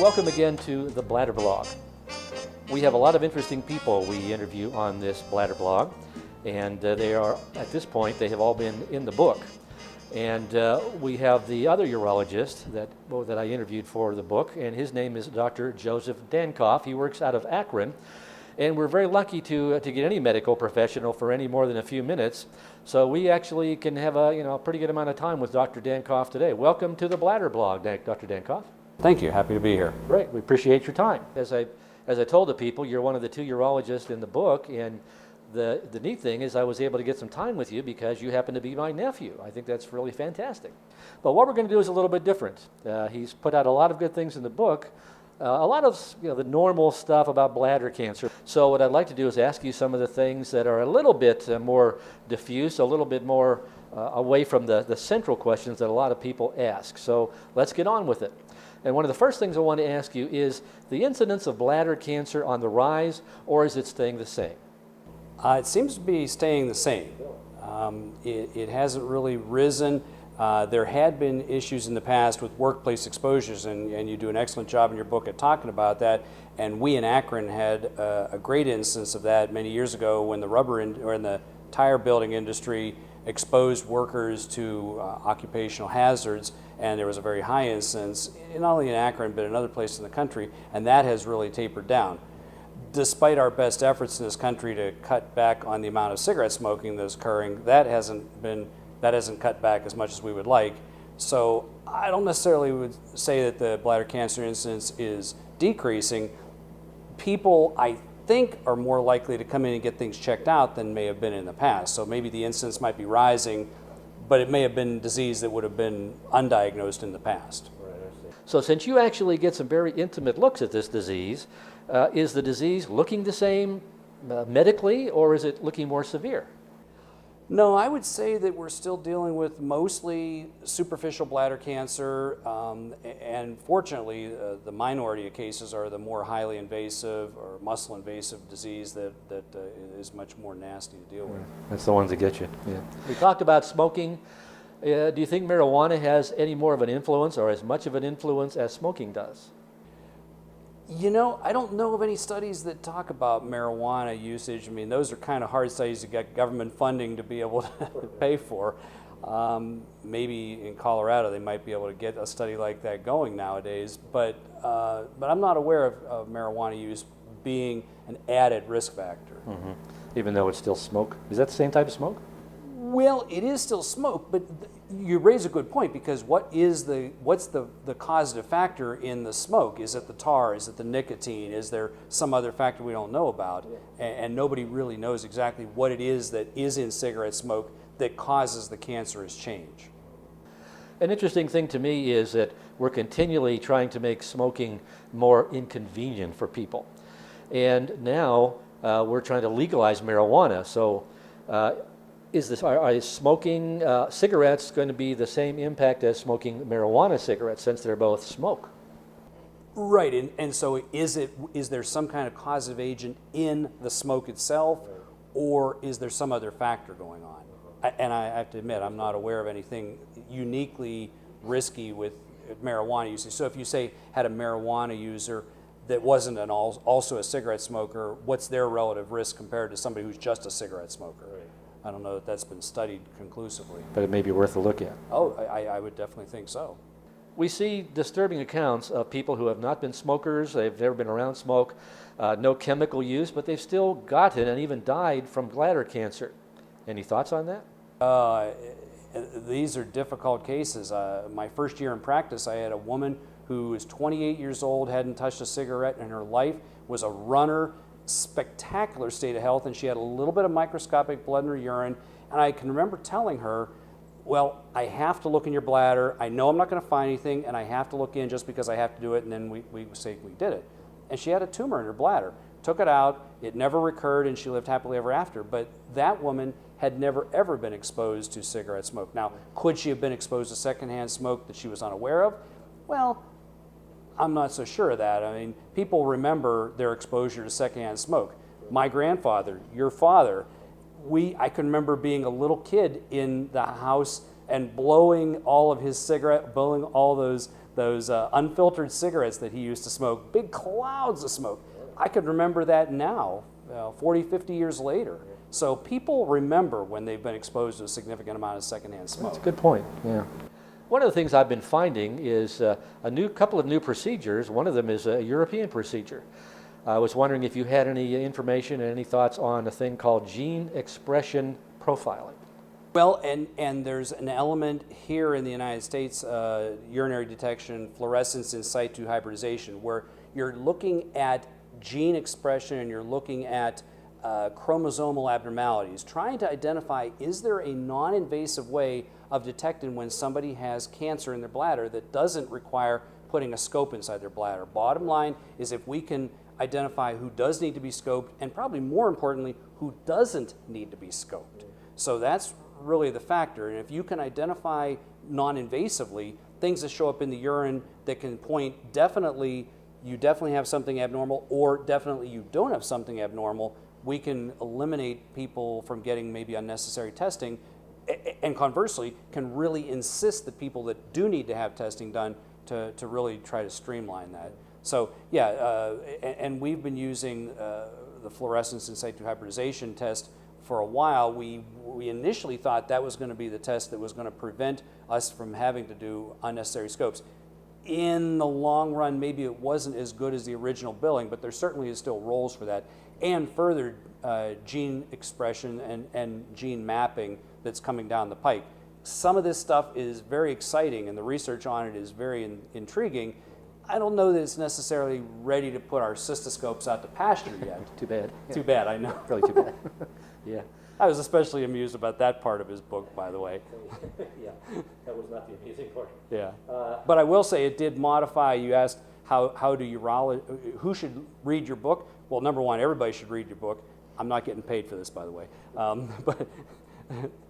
Welcome again to the Bladder blog. We have a lot of interesting people we interview on this Bladder blog, and they are, at this point, they have all been in the book. And we have the other urologist that I interviewed for the book, and his name is Dr. Joseph Dankoff. He works out of Akron, and we're very lucky to get any medical professional for any more than a few minutes. So we actually can have a pretty good amount of time with Dr. Dankoff today. Welcome to the Bladder blog, Dr. Dankoff. Thank you. Happy to be here. Great. We appreciate your time. As I told the people, you're one of the two urologists in the book, and the neat thing is I was able to get some time with you because you happen to be my nephew. I think that's really fantastic. But what we're going to do is a little bit different. He's put out a lot of good things in the book, a lot of the normal stuff about bladder cancer. So what I'd like to do is ask you some of the things that are a little bit more diffuse, a little bit more away from the central questions that a lot of people ask. So let's get on with it. And one of the first things I want to ask you is the incidence of bladder cancer on the rise, or is it staying the same? It seems to be staying the same. It hasn't really risen. There had been issues in the past with workplace exposures, and you do an excellent job in your book at talking about that. And we in Akron had a great instance of that many years ago when the the tire building industry exposed workers to occupational hazards, and there was a very high incidence, not only in Akron but in other places in the country, and that has really tapered down. Despite our best efforts in this country to cut back on the amount of cigarette smoking that's occurring, that hasn't cut back as much as we would like. So I don't necessarily would say that the bladder cancer incidence is decreasing. People, I think, are more likely to come in and get things checked out than may have been in the past. So maybe the incidence might be rising, but it may have been disease that would have been undiagnosed in the past. So since you actually get some very intimate looks at this disease, is the disease looking the same medically, or is it looking more severe? No, I would say that we're still dealing with mostly superficial bladder cancer, and fortunately the minority of cases are the more highly invasive or muscle invasive disease that is much more nasty to deal with. That's the ones that get you. Yeah. We talked about smoking. Do you think marijuana has any more of an influence or as much of an influence as smoking does? You know, I don't know of any studies that talk about marijuana usage. I mean, those are kind of hard studies to get government funding to be able to pay for. Maybe in Colorado they might be able to get a study like that going nowadays, but I'm not aware of marijuana use being an added risk factor. Mm-hmm. Even though it's still smoke? Is that the same type of smoke? Well, it is still smoke, but you raise a good point, because what's the causative factor in the smoke? Is it the tar? Is it the nicotine? Is there some other factor we don't know about? And nobody really knows exactly what it is that is in cigarette smoke that causes the cancerous change. An interesting thing to me is that we're continually trying to make smoking more inconvenient for people. And now we're trying to legalize marijuana. So are is smoking cigarettes going to be the same impact as smoking marijuana cigarettes, since they're both smoke? Right, and so is there some kind of causative agent in the smoke itself, or is there some other factor going on? And I have to admit, I'm not aware of anything uniquely risky with marijuana usage. So if you had a marijuana user that wasn't also a cigarette smoker, what's their relative risk compared to somebody who's just a cigarette smoker? Right. I don't know that that's been studied conclusively. But it may be worth a look at. Oh, I would definitely think so. We see disturbing accounts of people who have not been smokers, they've never been around smoke, no chemical use, but they've still gotten and even died from bladder cancer. Any thoughts on that? These are difficult cases. My first year in practice, I had a woman who was 28 years old, hadn't touched a cigarette in her life, was a runner, spectacular state of health, and she had a little bit of microscopic blood in her urine, and I can remember telling her, well, I have to look in your bladder. I know I'm not going to find anything, and I have to look in just because I have to do it, and then we say we did it. And she had a tumor in her bladder. Took it out, it never recurred, and she lived happily ever after. But that woman had never ever been exposed to cigarette smoke. Now, could she have been exposed to secondhand smoke that she was unaware of? Well, I'm not so sure of that. I mean, people remember their exposure to secondhand smoke. My grandfather, your father, I can remember being a little kid in the house and blowing all of his cigarette, blowing all those those unfiltered cigarettes that he used to smoke, big clouds of smoke. I could remember that now, 40, 50 years later. So people remember when they've been exposed to a significant amount of secondhand smoke. That's a good point, yeah. One of the things I've been finding is a couple of new procedures. One of them is a European procedure. I was wondering if you had any information and any thoughts on a thing called gene expression profiling. Well, and there's an element here in the United States, urinary detection, fluorescence in situ hybridization, where you're looking at gene expression and you're looking at chromosomal abnormalities, trying to identify, is there a non-invasive way of detecting when somebody has cancer in their bladder that doesn't require putting a scope inside their bladder. Bottom line is if we can identify who does need to be scoped, and probably more importantly, who doesn't need to be scoped. So that's really the factor. And if you can identify non-invasively things that show up in the urine that can point you definitely have something abnormal, or definitely you don't have something abnormal, we can eliminate people from getting maybe unnecessary testing, and conversely can really insist that people that do need to have testing done to really try to streamline that. So yeah, and we've been using the fluorescence in situ hybridization test for a while. We initially thought that was going to be the test that was going to prevent us from having to do unnecessary scopes. In the long run, maybe it wasn't as good as the original billing, but there certainly is still roles for that. And further gene expression and gene mapping that's coming down the pike. Some of this stuff is very exciting and the research on it is very intriguing. I don't know that it's necessarily ready to put our cystoscopes out to pasture yet. Too bad. Yeah. Too bad, I know. Really too bad. Yeah. I was especially amused about that part of his book, by the way. Yeah, that was not the amusing part. Yeah. But I will say it did modify. You asked how do who should read your book? Well, number one, everybody should read your book. I'm not getting paid for this, by the way. But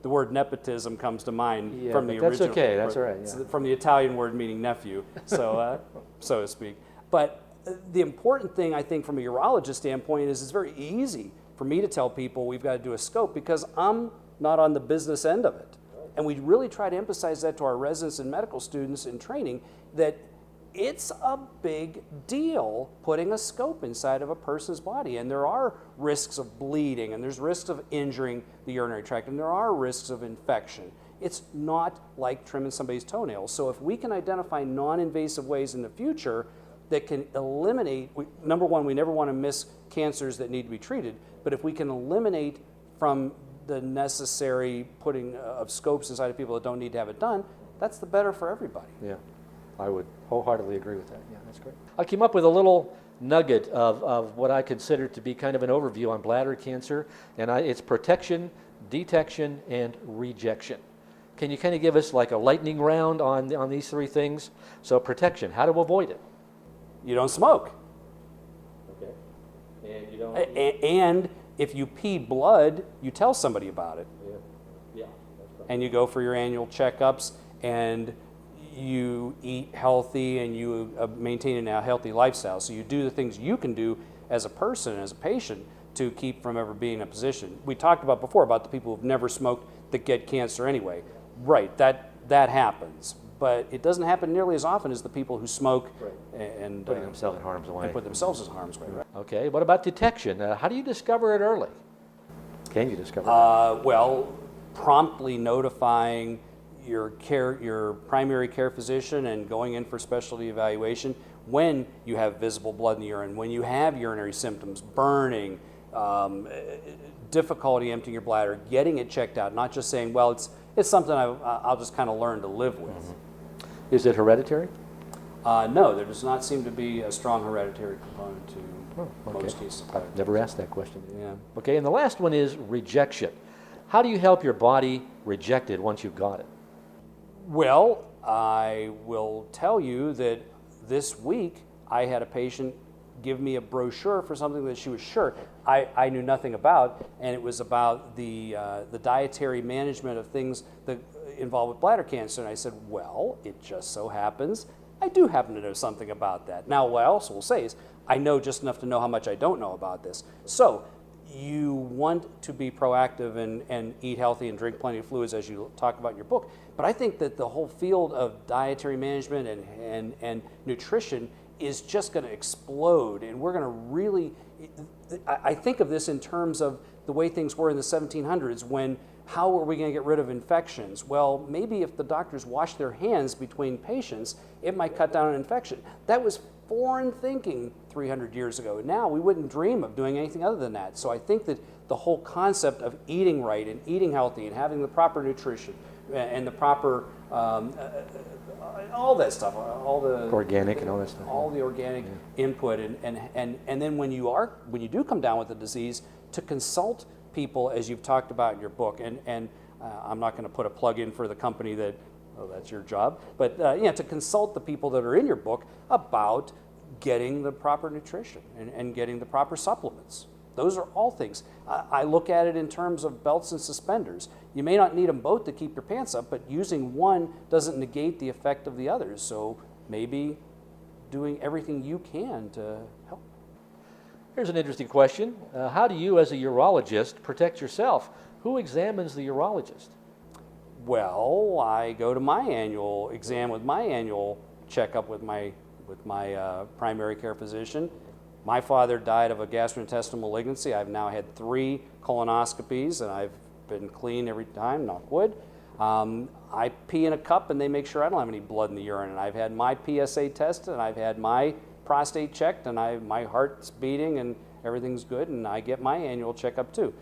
the word nepotism comes to mind from the original. That's okay. That's all right. Yeah. From the Italian word meaning nephew, so to speak. But the important thing, I think, from a urologist standpoint, is it's very easy for me to tell people we've got to do a scope because I'm not on the business end of it. And we really try to emphasize that to our residents and medical students in training, that it's a big deal putting a scope inside of a person's body. And there are risks of bleeding, and there's risks of injuring the urinary tract, and there are risks of infection. It's not like trimming somebody's toenails. So if we can identify non-invasive ways in the future that can eliminate, number one, we never want to miss cancers that need to be treated, but if we can eliminate from the necessary putting of scopes inside of people that don't need to have it done, that's the better for everybody. Yeah, I would wholeheartedly agree with that. Yeah, that's great. I came up with a little nugget of what I consider to be kind of an overview on bladder cancer, and it's protection, detection, and rejection. Can you kind of give us like a lightning round on these three things? So protection, how to avoid it? You don't smoke. Okay. And you don't... And if you pee blood, you tell somebody about it. Yeah, yeah, that's right. And you go for your annual checkups, and you eat healthy, and you maintain a healthy lifestyle. So you do the things you can do as a person, as a patient, to keep from ever being in a position. We talked about before about the people who've never smoked that get cancer anyway. Right, that happens. But it doesn't happen nearly as often as the people who smoke and putting themselves in harm's way. And put themselves in harm's way. Right? Okay, what about detection? How do you discover it early? Can you discover it? Well, promptly notifying your primary care physician and going in for specialty evaluation when you have visible blood in the urine, when you have urinary symptoms, burning, difficulty emptying your bladder, getting it checked out, not just saying, well, it's something I'll just kind of learn to live with. Mm-hmm. Is it hereditary? No, there does not seem to be a strong hereditary component to most cases. I've never asked that question. Yeah. Okay, and the last one is rejection. How do you help your body reject it once you've got it? Well, I will tell you that this week I had a patient give me a brochure for something that she was sure I knew nothing about, and it was about the dietary management of things that involved with bladder cancer. And I said, well, it just so happens I do happen to know something about that. Now, what I also will say is I know just enough to know how much I don't know about this. So you want to be proactive and eat healthy and drink plenty of fluids, as you talk about in your book. But I think that the whole field of dietary management and nutrition is just going to explode, and we're going to really, I think of this in terms of the way things were in the 1700s, when how are we going to get rid of infections? Well, maybe if the doctors wash their hands between patients, it might cut down on infection. That was foreign thinking 300 years ago. Now we wouldn't dream of doing anything other than that. So I think that the whole concept of eating right and eating healthy and having the proper nutrition and the proper all that stuff, all the organic and all that stuff, all the organic input, and then when you do come down with the disease, to consult people, as you've talked about in your book, and I'm not going to put a plug in for the company that, oh, that's your job, but to consult the people that are in your book about getting the proper nutrition and getting the proper supplements. Those are all things. I look at it in terms of belts and suspenders. You may not need them both to keep your pants up, but using one doesn't negate the effect of the others. So maybe doing everything you can to help. Here's an interesting question. How do you, as a urologist, protect yourself? Who examines the urologist? Well, I go to my annual exam with my annual checkup with my primary care physician. My father died of a gastrointestinal malignancy. I've now had 3 colonoscopies, and I've been clean every time, knock wood. I pee in a cup, and they make sure I don't have any blood in the urine. And I've had my PSA tested, and I've had my prostate checked, and my heart's beating, and everything's good, and I get my annual checkup too.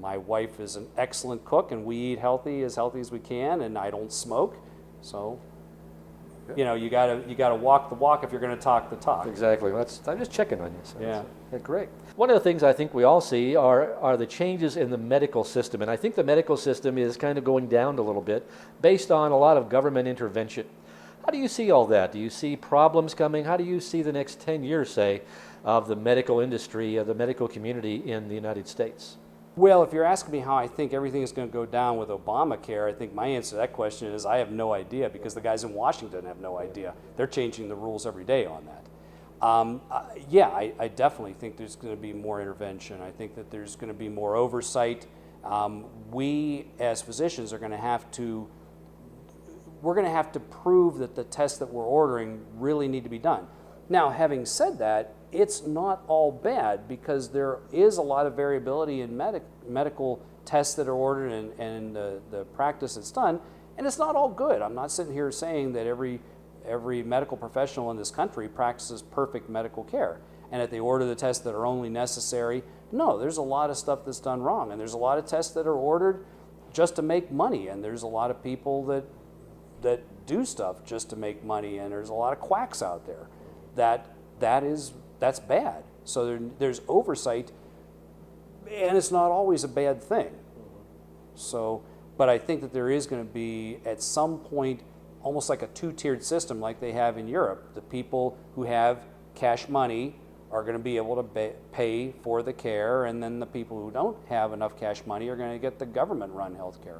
My wife is an excellent cook, and we eat healthy as we can, and I don't smoke. So, you know, you gotta walk the walk if you're going to talk the talk. Exactly. I'm just checking on you. So yeah. Great. One of the things I think we all see are the changes in the medical system, and I think the medical system is kind of going down a little bit based on a lot of government intervention. How do you see all that? Do you see problems coming? How do you see the next 10 years, say, of the medical industry, of the medical community in the United States? Well, if you're asking me how I think everything is going to go down with Obamacare, I think my answer to that question is I have no idea, because the guys in Washington have no idea. They're changing the rules every day on that. I definitely think there's going to be more intervention. I think that there's going to be more oversight. We, as physicians, are going to have to prove that the tests that we're ordering really need to be done. Now, having said that, it's not all bad, because there is a lot of variability in medical tests that are ordered and the practice that's done, and it's not all good. I'm not sitting here saying that every medical professional in this country practices perfect medical care and that they order the tests that are only necessary. No, there's a lot of stuff that's done wrong, and there's a lot of tests that are ordered just to make money, and there's a lot of people that do stuff just to make money, and there's a lot of quacks out there. That's bad. So there's oversight, and it's not always a bad thing. So, but I think that there is going to be, at some point, almost like a 2-tiered system like they have in Europe. The people who have cash money are going to be able to pay for the care, and then the people who don't have enough cash money are going to get the government-run health care.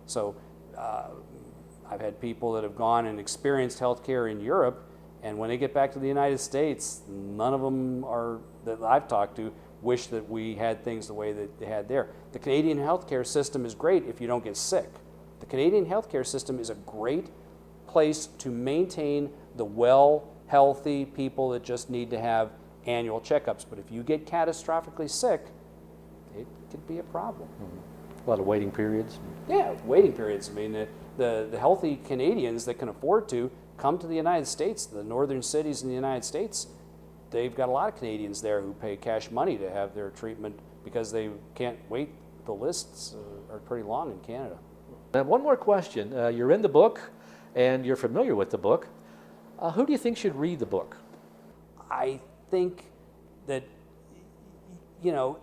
So I've had people that have gone and experienced health care in Europe, and when they get back to the United States, none of them that I've talked to wish that we had things the way that they had there. The Canadian healthcare system is great if you don't get sick. The Canadian healthcare system is a great place to maintain the well, healthy people that just need to have annual checkups. But if you get catastrophically sick, it could be a problem. A lot of waiting periods. Yeah, waiting periods. I mean, the healthy Canadians that can afford to come to the United States, the northern cities in the United States, they've got a lot of Canadians there who pay cash money to have their treatment because they can't wait. The lists are pretty long in Canada. And one more question. You're in the book, and you're familiar with the book. Who do you think should read the book? I think that,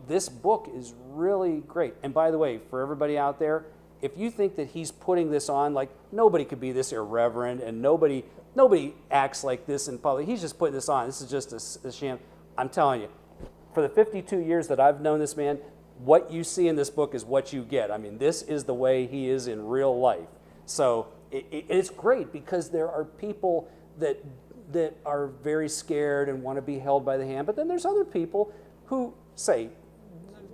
this book is really great. And by the way, for everybody out there, if you think that he's putting this on, like, nobody could be this irreverent and nobody acts like this in public. He's just putting this on. This is just a sham. I'm telling you, for the 52 years that I've known this man, what you see in this book is what you get. I mean, this is the way he is in real life. So it's great, because there are people that are very scared and want to be held by the hand, but then there's other people who say,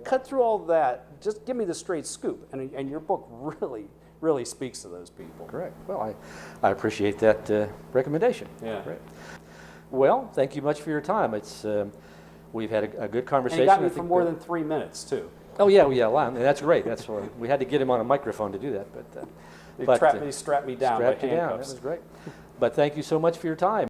cut through all that. Just give me the straight scoop. And your book really speaks to those people. Correct. Well, I appreciate that recommendation. Yeah. Great. Well, thank you much for your time. It's we've had a good conversation. And you got me for more than 3 minutes, too. Oh, yeah, wow, and that's great. That's what, we had to get him on a microphone to do that. But They strapped me down by strapped you down. That handcuffs. was great. But thank you so much for your time.